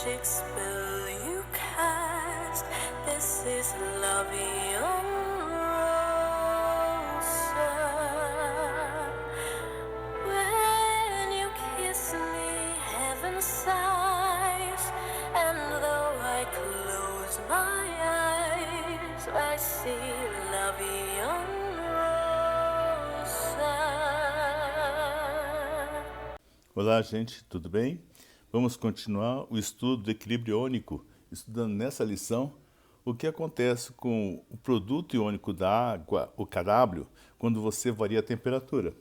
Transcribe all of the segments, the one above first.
magic spell you cast. This is Leviosa. When you kiss me, heaven sighs, and though I close my eyes, I see Leviosa. Olá, gente, tudo bem? Vamos continuar o estudo do equilíbrio iônico, estudando nessa lição o que acontece com o produto iônico da água, o KW, quando você varia a temperatura.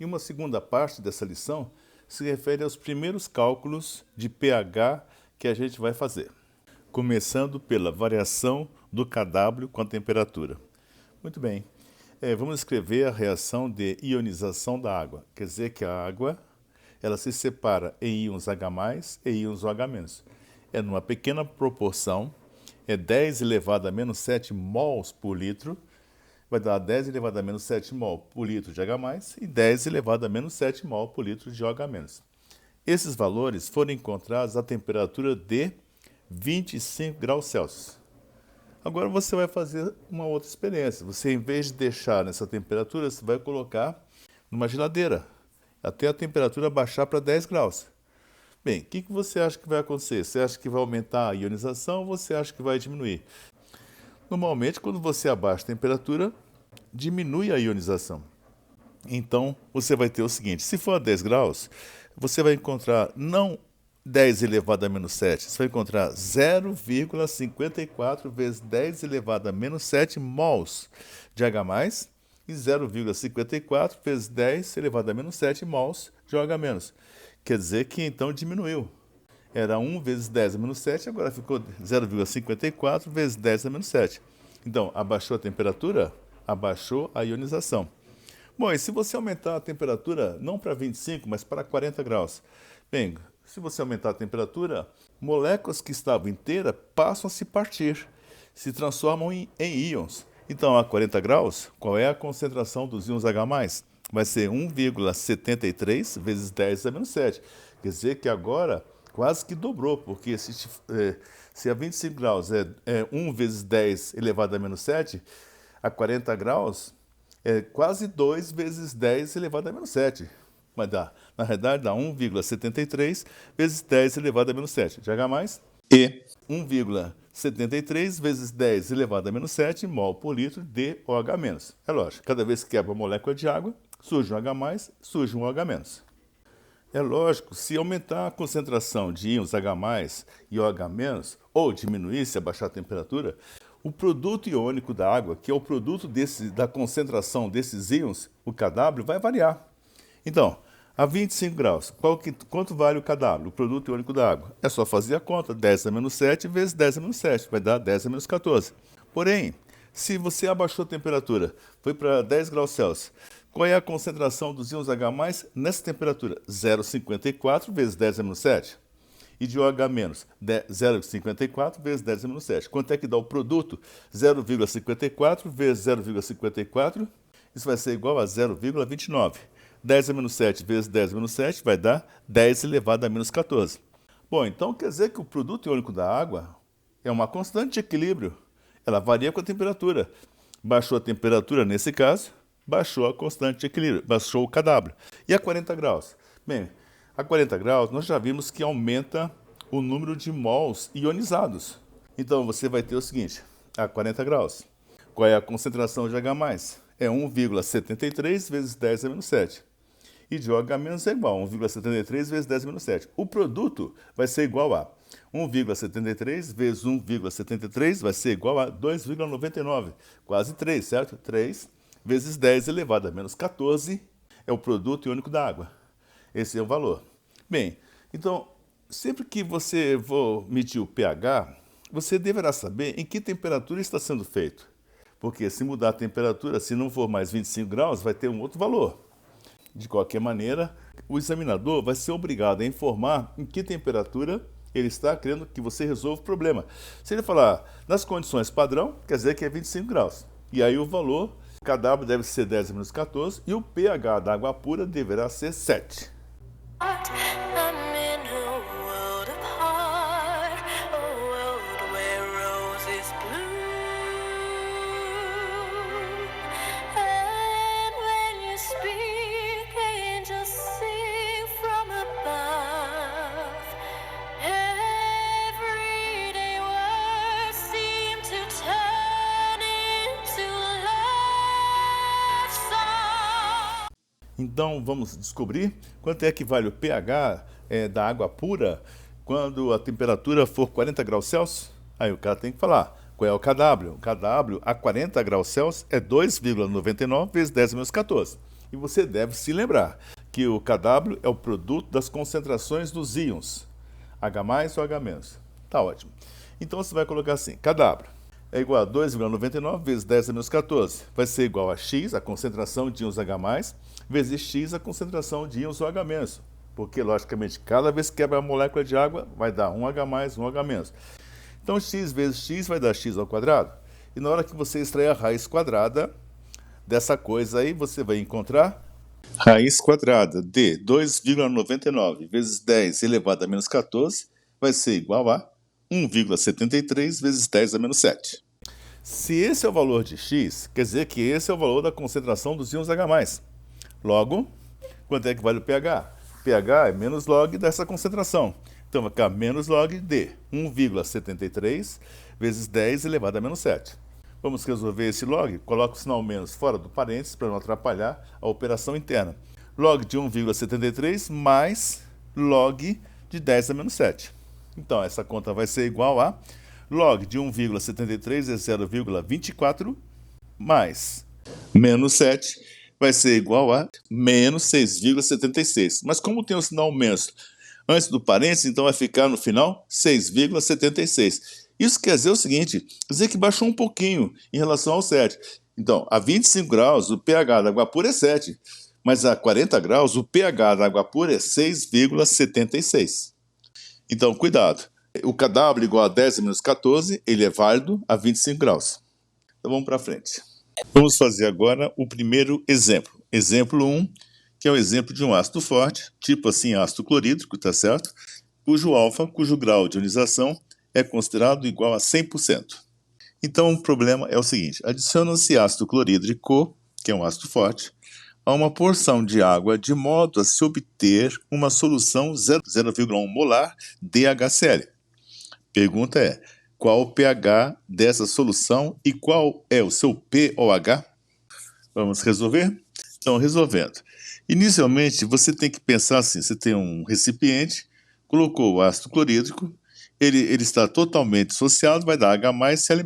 E uma segunda parte dessa lição se refere aos primeiros cálculos de pH que a gente vai fazer, começando pela variação do KW com a temperatura. Muito bem, vamos escrever a reação de ionização da água, quer dizer que a água ela se separa em íons H+, e íons OH-. É numa pequena proporção, é 10 elevado a menos 7 mols por litro, vai dar 10 elevado a menos 7 mol por litro de H+, e 10 elevado a menos 7 mol por litro de OH-. Esses valores foram encontrados a temperatura de 25 graus Celsius. Agora você vai fazer uma outra experiência. Você, em vez de deixar nessa temperatura, você vai colocar numa geladeira, até a temperatura baixar para 10 graus. Bem, o que você acha que vai acontecer? Você acha que vai aumentar a ionização ou você acha que vai diminuir? Normalmente, quando você abaixa a temperatura, diminui a ionização. Então, você vai ter o seguinte, se for a 10 graus, você vai encontrar não 10 elevado a menos 7, você vai encontrar 0,54 vezes 10 elevado a menos 7 mols de H+, e 0,54 vezes 10 elevado a menos 7 mols de OH-. Quer dizer que então diminuiu. Era 1 vezes 10 a menos 7, agora ficou 0,54 vezes 10 a menos 7. Então, abaixou a temperatura, abaixou a ionização. Bom, e se você aumentar a temperatura não para 25, mas para 40 graus? Bem, se você aumentar a temperatura, moléculas que estavam inteiras passam a se partir, se transformam em íons. Então, a 40 graus, qual é a concentração dos íons H+? Vai ser 1,73 vezes 10 a menos 7. Quer dizer que agora quase que dobrou, porque se a 25 graus é 1 vezes 10 elevado a menos 7, a 40 graus é quase 2 vezes 10 elevado a menos 7. Mas na realidade dá 1,73 vezes 10 elevado a menos 7 de H+, e 1,73 vezes 10 elevado a menos 7 mol por litro de OH-. É lógico, cada vez que quebra uma molécula de água, surge um H+, surge um OH-. É lógico, se aumentar a concentração de íons H+, e OH-, ou diminuir, se abaixar a temperatura, o produto iônico da água, que é o produto da concentração desses íons, o KW, vai variar. Então, a 25 graus, quanto vale o KW, o produto iônico da água? É só fazer a conta, 10 a menos 7 vezes 10 a menos 7, vai dar 10 a menos 14. Porém, se você abaixou a temperatura, foi para 10 graus Celsius, qual é a concentração dos íons H+, nessa temperatura? 0,54 vezes 10 a menos 7. E de OH-, 0,54 vezes 10 a menos 7. Quanto é que dá o produto? 0,54 vezes 0,54, isso vai ser igual a 0,29. 10 a menos 7 vezes 10 a menos 7 vai dar 10 elevado a menos 14. Bom, então quer dizer que o produto iônico da água é uma constante de equilíbrio. Ela varia com a temperatura. Baixou a temperatura, nesse caso, baixou a constante de equilíbrio, baixou o KW. E a 40 graus? Bem, a 40 graus nós já vimos que aumenta o número de mols ionizados. Então você vai ter o seguinte, a 40 graus, qual é a concentração de H+? É 1,73 vezes 10 a menos 7. E de OH- é igual a 1,73 vezes 10 a menos 7. O produto vai ser igual a 1,73 vezes 1,73 vai ser igual a 2,99. Quase 3, certo? 3 vezes 10 elevado a menos 14 é o produto iônico da água. Esse é o valor. Bem, então, sempre que você for medir o pH, você deverá saber em que temperatura está sendo feito. Porque se mudar a temperatura, se não for mais 25 graus, vai ter um outro valor. De qualquer maneira, o examinador vai ser obrigado a informar em que temperatura ele está querendo que você resolva o problema. Se ele falar nas condições padrão, quer dizer que é 25 graus. E aí o valor, KW deve ser 10 a menos 14 e o pH da água pura deverá ser 7. I'm in a world apart. Então, vamos descobrir quanto é que vale o pH da água pura quando a temperatura for 40 graus Celsius. Aí o cara tem que falar qual é o kW. O kW a 40 graus Celsius é 2,99 vezes 10 menos 14. E você deve se lembrar que o kW é o produto das concentrações dos íons, H+, ou H-. Tá ótimo. Então você vai colocar assim, kW é igual a 2,99 vezes 10 a menos 14. Vai ser igual a X, a concentração de íons H+, vezes X, a concentração de íons OH-. Porque, logicamente, cada vez que quebra a molécula de água, vai dar um H+, um H-. Então, X vezes X vai dar X ao quadrado. E na hora que você extrair a raiz quadrada dessa coisa aí, você vai encontrar raiz quadrada de 2,99 vezes 10 elevado a menos 14 vai ser igual a 1,73 vezes 10 a menos 7. Se esse é o valor de X, quer dizer que esse é o valor da concentração dos íons H+. Logo, quanto é que vale o pH? pH é menos log dessa concentração. Então vai ficar menos log de 1,73 vezes 10 elevado a menos 7. Vamos resolver esse log? Coloca o sinal menos fora do parênteses para não atrapalhar a operação interna. Log de 1,73 mais log de 10 a menos 7. Então, essa conta vai ser igual a log de 1,73 é 0,24 mais menos 7 vai ser igual a menos 6,76. Mas como tem o sinal menos antes do parênteses, então vai ficar no final 6,76. Isso quer dizer o seguinte, quer dizer que baixou um pouquinho em relação ao 7. Então, a 25 graus o pH da água pura é 7, mas a 40 graus o pH da água pura é 6,76. Então, cuidado. O kW igual a 10 a menos 14, ele é válido a 25 graus. Então, vamos para frente. Vamos fazer agora o primeiro exemplo. Exemplo 1, que é o exemplo de um ácido forte, tipo assim ácido clorídrico, tá certo? Cujo grau de ionização é considerado igual a 100%. Então, o problema é o seguinte. Adiciona-se ácido clorídrico, que é um ácido forte, a uma porção de água de modo a se obter uma solução 0,1 molar DHCl. Pergunta é, qual o pH dessa solução e qual é o seu pOH? Vamos resolver? Então, resolvendo. Inicialmente, você tem que pensar assim, você tem um recipiente, colocou o ácido clorídrico, ele está totalmente dissociado, vai dar H+Cl-.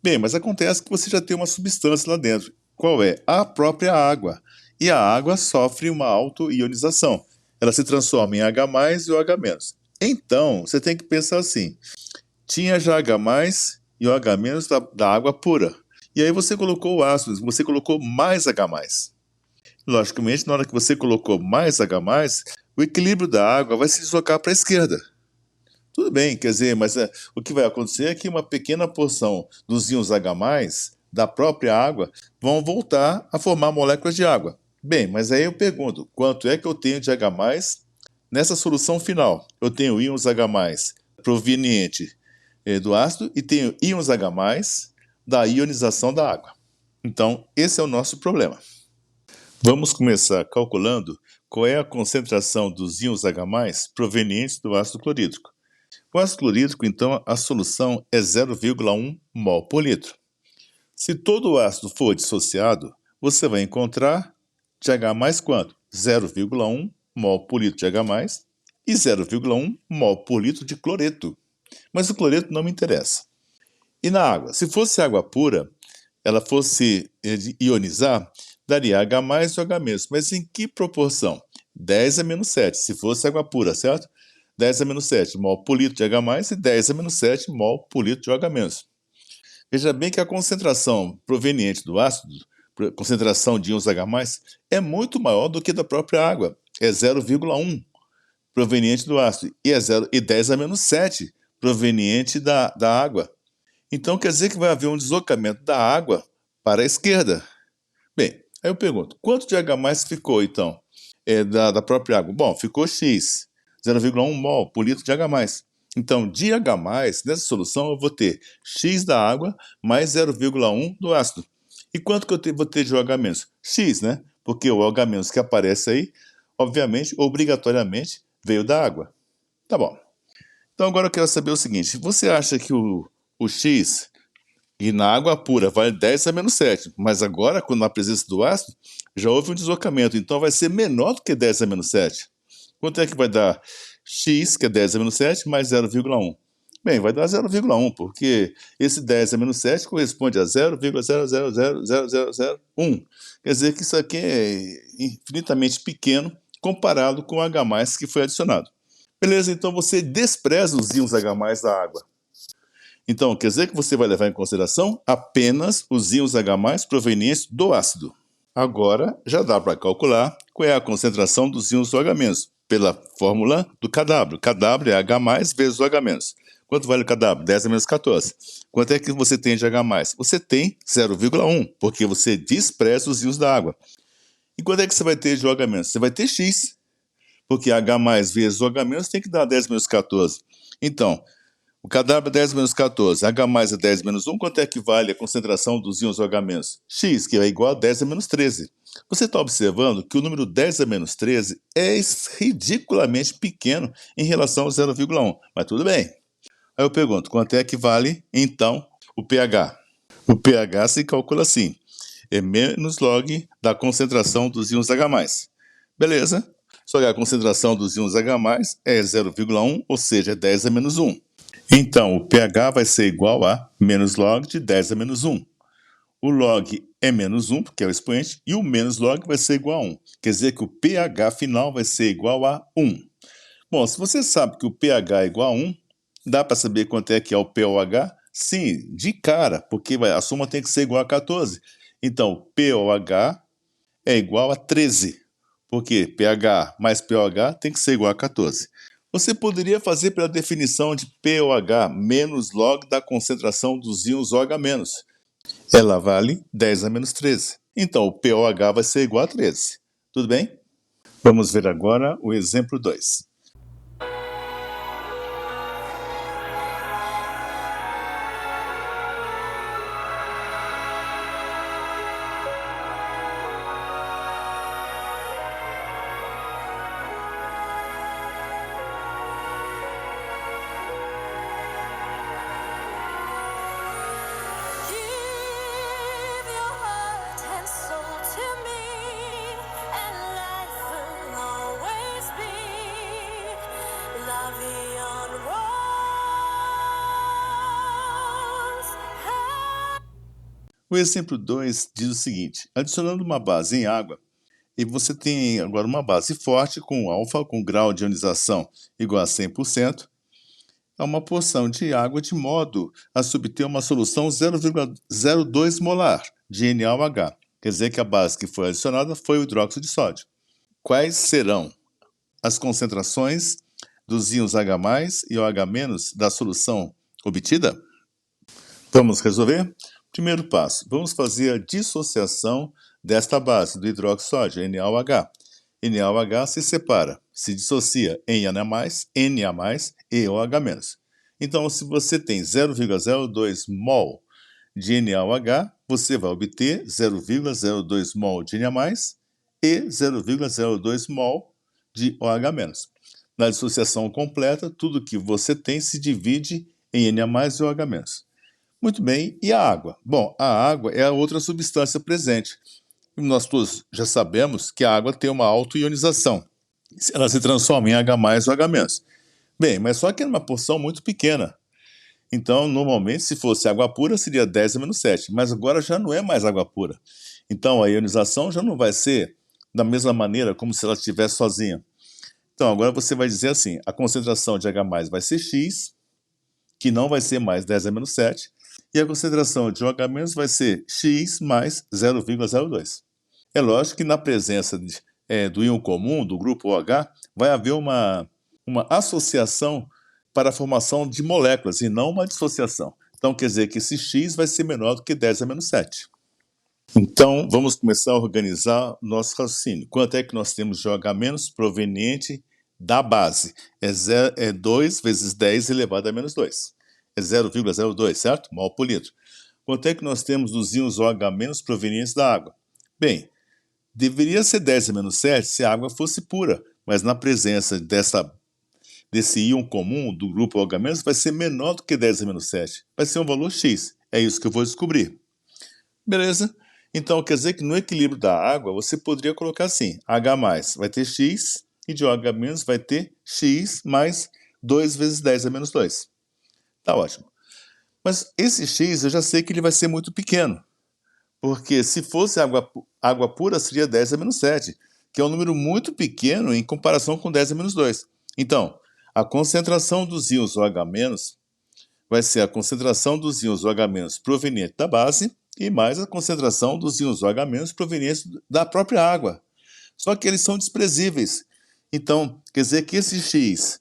Bem, mas acontece que você já tem uma substância lá dentro. Qual é? A própria água. E a água sofre uma autoionização. Ela se transforma em H+ e OH-. Então, você tem que pensar assim, tinha já H+ e OH- da água pura. E aí você colocou o ácido, você colocou mais H+. Logicamente, na hora que você colocou mais H+, o equilíbrio da água vai se deslocar para a esquerda. Tudo bem, quer dizer, mas o que vai acontecer é que uma pequena porção dos íons H+, da própria água, vão voltar a formar moléculas de água. Bem, mas aí eu pergunto, quanto é que eu tenho de H+ nessa solução final? Eu tenho íons H+ proveniente do ácido e tenho íons H+ da ionização da água. Então, esse é o nosso problema. Vamos começar calculando qual é a concentração dos íons H+ provenientes do ácido clorídrico. O ácido clorídrico, então, a solução é 0,1 mol por litro. Se todo o ácido for dissociado, você vai encontrar de H+ quanto? 0,1 mol por litro de H+ e 0,1 mol por litro de cloreto. Mas o cloreto não me interessa. E na água? Se fosse água pura, ela fosse ionizar, daria H+ e OH-. Mas em que proporção? 10 a menos 7, se fosse água pura, certo? 10 a menos 7 mol por litro de H+ e 10 a menos 7 mol por litro de OH-. Veja bem que a concentração proveniente do ácido, concentração de íons H+, é muito maior do que da própria água. É 0,1 proveniente do ácido e 10 a menos 7 proveniente da água. Então quer dizer que vai haver um deslocamento da água para a esquerda. Bem, aí eu pergunto, quanto de H+ ficou então da própria água? Bom, ficou X, 0,1 mol por litro de H+. Então, de H+, nessa solução eu vou ter X da água mais 0,1 do ácido. E quanto que eu vou ter de OH-? X, né? Porque o OH- que aparece aí, obviamente, obrigatoriamente, veio da água. Tá bom. Então agora eu quero saber o seguinte, você acha que o X E na água pura vale 10 a menos 7. Mas agora, quando na presença do ácido, já houve um deslocamento. Então vai ser menor do que 10 a menos 7. Quanto é que vai dar x, que é 10 a menos 7, mais 0,1? Bem, vai dar 0,1, porque esse 10 a menos 7 corresponde a 0,00000001. Quer dizer que isso aqui é infinitamente pequeno comparado com o H+, que foi adicionado. Beleza, então você despreza os íons H+ da água. Então, quer dizer que você vai levar em consideração apenas os íons H+ provenientes do ácido. Agora, já dá para calcular qual é a concentração dos íons do H- pela fórmula do Kw. Kw é H+ vezes o H-. Quanto vale o Kw? 10 a menos 14. Quanto é que você tem de H+? Você tem 0,1, porque você despreza os íons da água. E quanto é que você vai ter de OH-? Você vai ter X, porque H+ vezes o H- tem que dar 10 menos 14. Então, o Kw é 10 menos 14, H+ é 10 menos 1, quanto é que vale a concentração dos íons OH-? X, que é igual a 10 a menos 13. Você está observando que o número 10 a menos 13 é ridiculamente pequeno em relação ao 0,1, mas tudo bem. Aí eu pergunto, quanto é que vale, então, o pH? O pH se calcula assim, é menos log da concentração dos íons H+. Beleza? Só que a concentração dos íons H+ é 0,1, ou seja, é 10 a menos 1. Então, o pH vai ser igual a menos log de 10 a menos 1. O log é menos 1, porque é o expoente, e o menos log vai ser igual a 1. Quer dizer que o pH final vai ser igual a 1. Bom, se você sabe que o pH é igual a 1, dá para saber quanto é que é o pOH? Sim, de cara, porque a soma tem que ser igual a 14. Então, o pOH é igual a 13, porque pH mais pOH tem que ser igual a 14. Você poderia fazer pela definição de pOH menos log da concentração dos íons OH-. Ela vale 10 a menos 13. Então, o pOH vai ser igual a 13. Tudo bem? Vamos ver agora o exemplo 2. Give your heart and soul to me, and life will always be la vie en rose. O exemplo 2 diz o seguinte: adicionando uma base em água, e você tem agora uma base forte com alfa com grau de ionização igual a 100%, a uma porção de água de modo a se obter uma solução 0,02 molar de NaOH. Quer dizer que a base que foi adicionada foi o hidróxido de sódio. Quais serão as concentrações dos íons H+ e OH- da solução obtida? Vamos resolver? Primeiro passo, vamos fazer a dissociação desta base do hidróxido de sódio, NaOH. NaOH se separa, se dissocia em Na+, Na+, e OH-. Então, se você tem 0,02 mol de NaOH, você vai obter 0,02 mol de Na+, e 0,02 mol de OH-. Na dissociação completa, tudo que você tem se divide em Na+, e OH-. Muito bem, e a água? Bom, a água é a outra substância presente. Nós todos já sabemos que a água tem uma autoionização. Ela se transforma em H+ ou H-. Bem, mas só que é uma porção muito pequena. Então, normalmente, se fosse água pura, seria 10 a menos 7. Mas agora já não é mais água pura. Então, a ionização já não vai ser da mesma maneira como se ela estivesse sozinha. Então, agora você vai dizer assim, a concentração de H+ vai ser X, que não vai ser mais 10 a menos 7, e a concentração de OH- vai ser X mais 0,02. É lógico que na presença do íon comum, do grupo OH, vai haver uma associação para a formação de moléculas e não uma dissociação. Então quer dizer que esse X vai ser menor do que 10 a menos 7. Então vamos começar a organizar nosso raciocínio. Quanto é que nós temos de OH- proveniente da base? É 2 vezes 10 elevado a menos 2. É 0,02, certo? Mol por litro. Quanto é que nós temos dos íons OH- provenientes da água? Bem, deveria ser 10 a menos 7 se a água fosse pura, mas na presença desse íon comum do grupo OH- vai ser menor do que 10 a menos 7. Vai ser um valor X. É isso que eu vou descobrir. Beleza? Então, quer dizer que no equilíbrio da água, você poderia colocar assim, H mais vai ter X e de OH menos vai ter X mais 2 vezes 10 a menos 2. Tá ótimo. Mas esse X eu já sei que ele vai ser muito pequeno, porque se fosse água pura seria 10 a menos 7, que é um número muito pequeno em comparação com 10 a menos 2. Então, a concentração dos íons OH menos vai ser a concentração dos íons OH- proveniente da base e mais a concentração dos íons OH- provenientes da própria água. Só que eles são desprezíveis. Então, quer dizer que esse X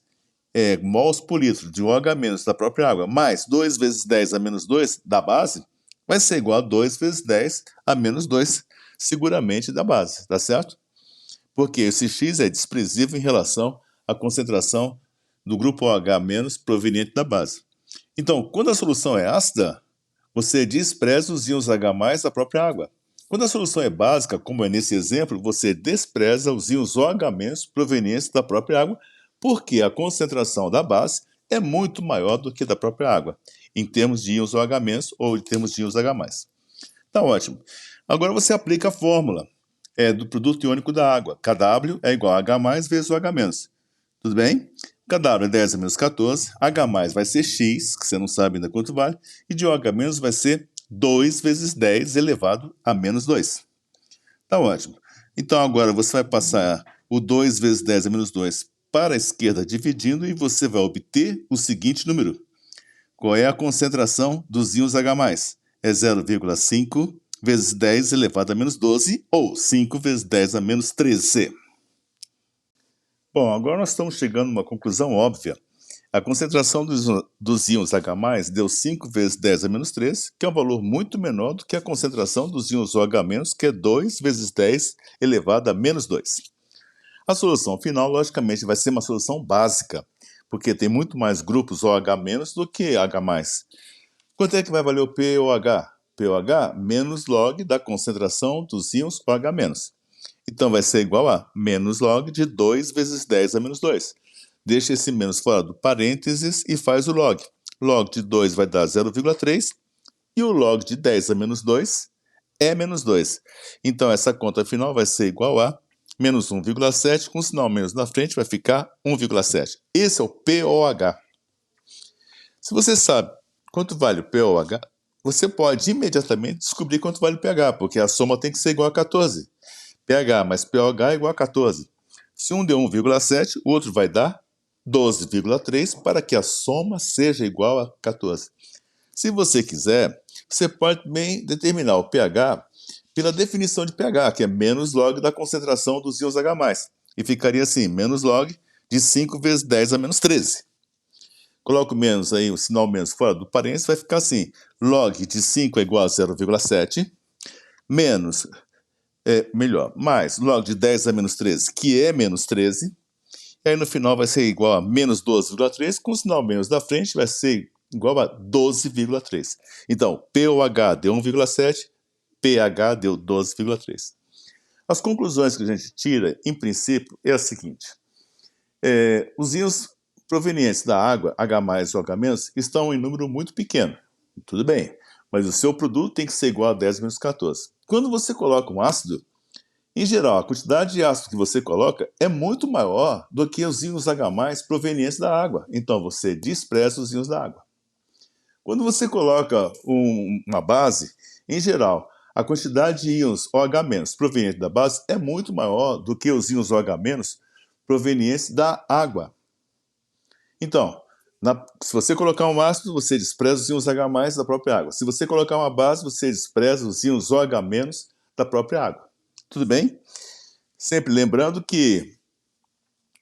mols por litro de OH- da própria água mais 2 vezes 10 a menos 2 da base vai ser igual a 2 vezes 10 a menos 2 seguramente da base, tá certo? Porque esse X é desprezível em relação à concentração do grupo OH- proveniente da base. Então, quando a solução é ácida, você despreza os íons H+ da própria água. Quando a solução é básica, como é nesse exemplo, você despreza os íons OH- provenientes da própria água, porque a concentração da base é muito maior do que da própria água, em termos de íons OH- ou em termos de íons H+. Tá ótimo. Agora você aplica a fórmula do produto iônico da água. KW é igual a H+ vezes o H-. Tudo bem? KW é 10 a menos 14, H+ vai ser X, que você não sabe ainda quanto vale, e de OH- vai ser 2 vezes 10 elevado a menos 2. Tá ótimo. Então agora você vai passar o 2 vezes 10 a menos 2 para a esquerda dividindo e você vai obter o seguinte número. Qual é a concentração dos íons H+? É 0,5 vezes 10 elevado a menos 12 ou 5 vezes 10 a menos 13. Bom, agora nós estamos chegando a uma conclusão óbvia. A concentração dos íons H+ deu 5 vezes 10 a menos 13, que é um valor muito menor do que a concentração dos íons OH-, que é 2 vezes 10 elevado a menos 2. A solução final, logicamente, vai ser uma solução básica, porque tem muito mais grupos OH- do que H+. Quanto é que vai valer o POH? POH menos log da concentração dos íons OH-. Então vai ser igual a menos log de 2 vezes 10 a menos 2. Deixa esse menos fora do parênteses e faz o log. Log de 2 vai dar 0,3 e o log de 10 a menos 2 é menos 2. Então essa conta final vai ser igual a menos 1,7, com o sinal menos na frente vai ficar 1,7. Esse é o POH. Se você sabe quanto vale o POH, você pode imediatamente descobrir quanto vale o pH, porque a soma tem que ser igual a 14. pH mais pOH é igual a 14. Se um deu 1,7, o outro vai dar 12,3 para que a soma seja igual a 14. Se você quiser, você pode também determinar o pH pela definição de pH, que é menos log da concentração dos íons H+. E ficaria assim, menos log de 5 vezes 10 a menos 13. Coloco menos aí, o sinal menos fora do parênteses, vai ficar assim, log de 5 é igual a 0,7, menos mais log de 10 a menos 13, que é menos 13, e aí no final vai ser igual a menos 12,3, com o sinal menos da frente vai ser igual a 12,3. Então, POH deu 1,7, pH deu 12,3. As conclusões que a gente tira, em princípio, é a seguinte. Os íons provenientes da água, H+ ou H-, estão em número muito pequeno. Tudo bem, mas o seu produto tem que ser igual a 10 menos 14. Quando você coloca um ácido, em geral, a quantidade de ácido que você coloca é muito maior do que os íons H+ provenientes da água. Então, você despreza os íons da água. Quando você coloca uma base, em geral, a quantidade de íons OH- provenientes da base é muito maior do que os íons OH- provenientes da água. Então, se você colocar um ácido, você despreza os íons H+ da própria água. Se você colocar uma base, você despreza os íons OH- da própria água. Tudo bem? Sempre lembrando que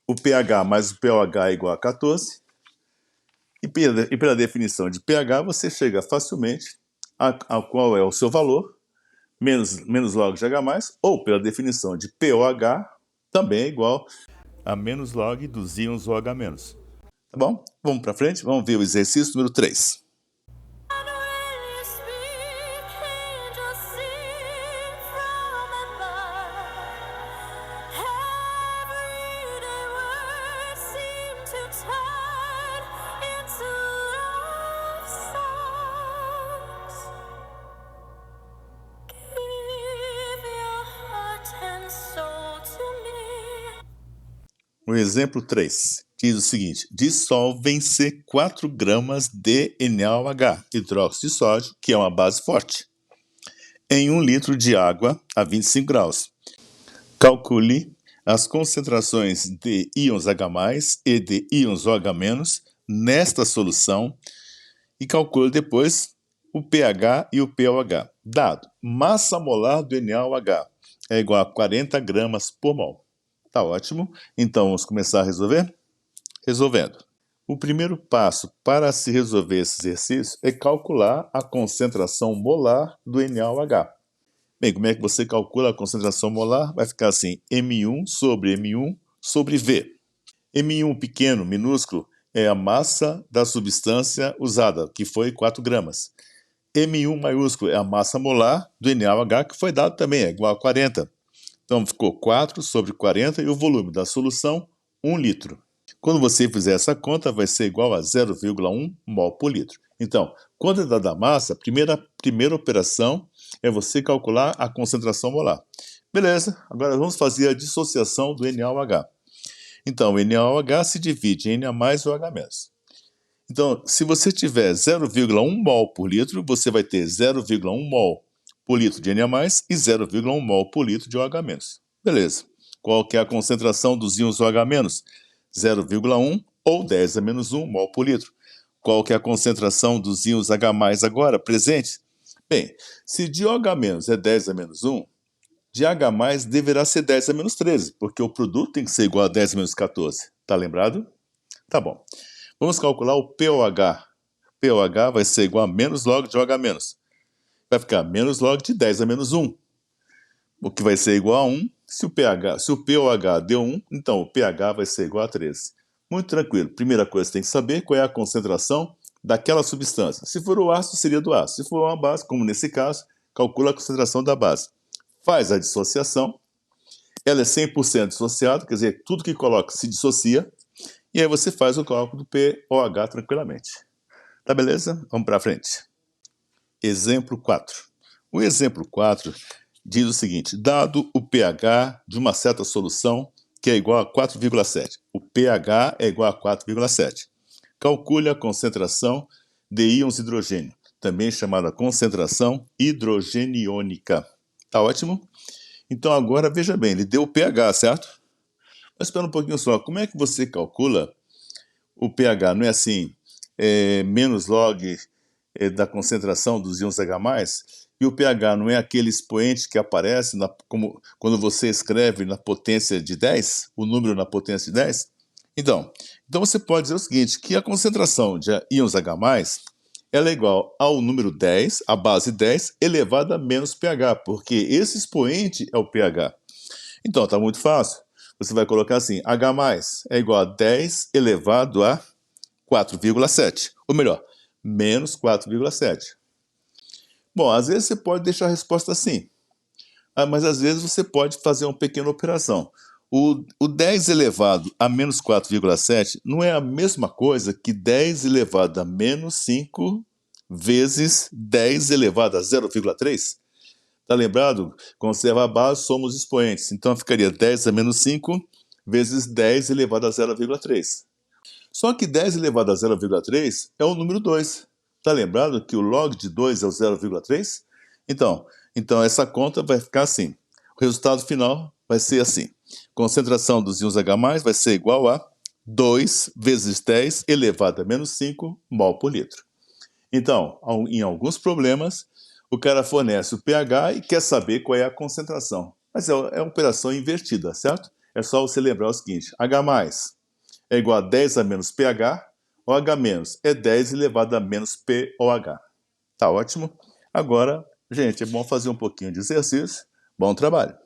o pH mais o pOH é igual a 14. E pela definição de pH, você chega facilmente a qual é o seu valor, menos log de H+, ou pela definição de pOH, também é igual a menos log dos íons OH-. Tá bom? Vamos para frente? Vamos ver o exercício número 3. And when you speak, angels sing from above. Everyday words seem to turn into love songs. O exemplo 3 diz o seguinte: dissolvem-se 4 gramas de NaOH, hidróxido de sódio, que é uma base forte, em 1 litro de água a 25 graus. Calcule as concentrações de íons H+, e de íons OH- nesta solução e calcule depois o pH e o pOH. Dado: massa molar do NaOH é igual a 40 gramas por mol. Tá ótimo. Então, vamos começar a resolver? Resolvendo. O primeiro passo para se resolver esse exercício é calcular a concentração molar do NaOH. Bem, como é que você calcula a concentração molar? Vai ficar assim, M1 sobre V. M1 pequeno, minúsculo, é a massa da substância usada, que foi 4 gramas. M1 maiúsculo é a massa molar do NaOH, que foi dado também, é igual a 40. Então, ficou 4 sobre 40 e o volume da solução, 1 litro. Quando você fizer essa conta, vai ser igual a 0,1 mol por litro. Então, quantidade da massa, primeira operação é você calcular a concentração molar. Beleza, agora vamos fazer a dissociação do NaOH. Então, o NaOH se divide em Na e OH-. Então, se você tiver 0,1 mol por litro, você vai ter 0,1 mol por litro de Na e 0,1 mol por litro de OH-. Beleza. Qual que é a concentração dos íons OH-? 0,1 ou 10 a menos 1 mol por litro. Qual que é a concentração dos íons H+ agora, presentes? Bem, se de OH- é 10 a menos 1, de H+ deverá ser 10 a menos 13, porque o produto tem que ser igual a 10 a menos 14. Tá lembrado? Tá bom. Vamos calcular o pOH. pOH vai ser igual a menos log de OH-. Vai ficar menos log de 10 a menos 1, o que vai ser igual a 1. Se o pOH deu 1, então o pH vai ser igual a 13. Muito tranquilo. Primeira coisa que tem que saber qual é a concentração daquela substância. Se for o ácido, seria do ácido. Se for uma base, como nesse caso, calcula a concentração da base. Faz a dissociação. Ela é 100% dissociada, quer dizer, tudo que coloca se dissocia. E aí você faz o cálculo do pOH tranquilamente. Tá beleza? Vamos para frente. Exemplo 4. O exemplo 4 diz o seguinte: dado o pH de uma certa solução que é igual a 4,7. O pH é igual a 4,7. Calcule a concentração de íons hidrogênio, também chamada concentração hidrogeniônica. Tá ótimo? Então agora veja bem, ele deu o pH, certo? Mas espera um pouquinho só, como é que você calcula o pH? Não é assim, menos log da concentração dos íons H+, e o pH não é aquele expoente que aparece quando você escreve na potência de 10, o número na potência de 10? Então você pode dizer o seguinte, que a concentração de íons H+, ela é igual ao número 10, a base 10, elevado a menos pH, porque esse expoente é o pH. Então, está muito fácil. Você vai colocar assim, H+ é igual a 10 elevado a 4,7. Ou melhor, menos 4,7. Bom, às vezes você pode deixar a resposta assim, mas às vezes você pode fazer uma pequena operação. O 10 elevado a menos 4,7 não é a mesma coisa que 10 elevado a menos 5 vezes 10 elevado a 0,3? Tá lembrado? Conserva a base, somos expoentes. Então ficaria 10 a menos 5 vezes 10 elevado a 0,3. Só que 10 elevado a 0,3 é o número 2. Tá lembrado que o log de 2 é o 0,3? Então essa conta vai ficar assim. O resultado final vai ser assim. Concentração dos íons H+ vai ser igual a 2 vezes 10 elevado a menos 5 mol por litro. Então, em alguns problemas, o cara fornece o pH e quer saber qual é a concentração. Mas é uma operação invertida, certo? É só você lembrar o seguinte, H+ é igual a 10 a menos pH, OH- é 10 elevado a menos pOH. Tá ótimo? Agora, gente, é bom fazer um pouquinho de exercício. Bom trabalho!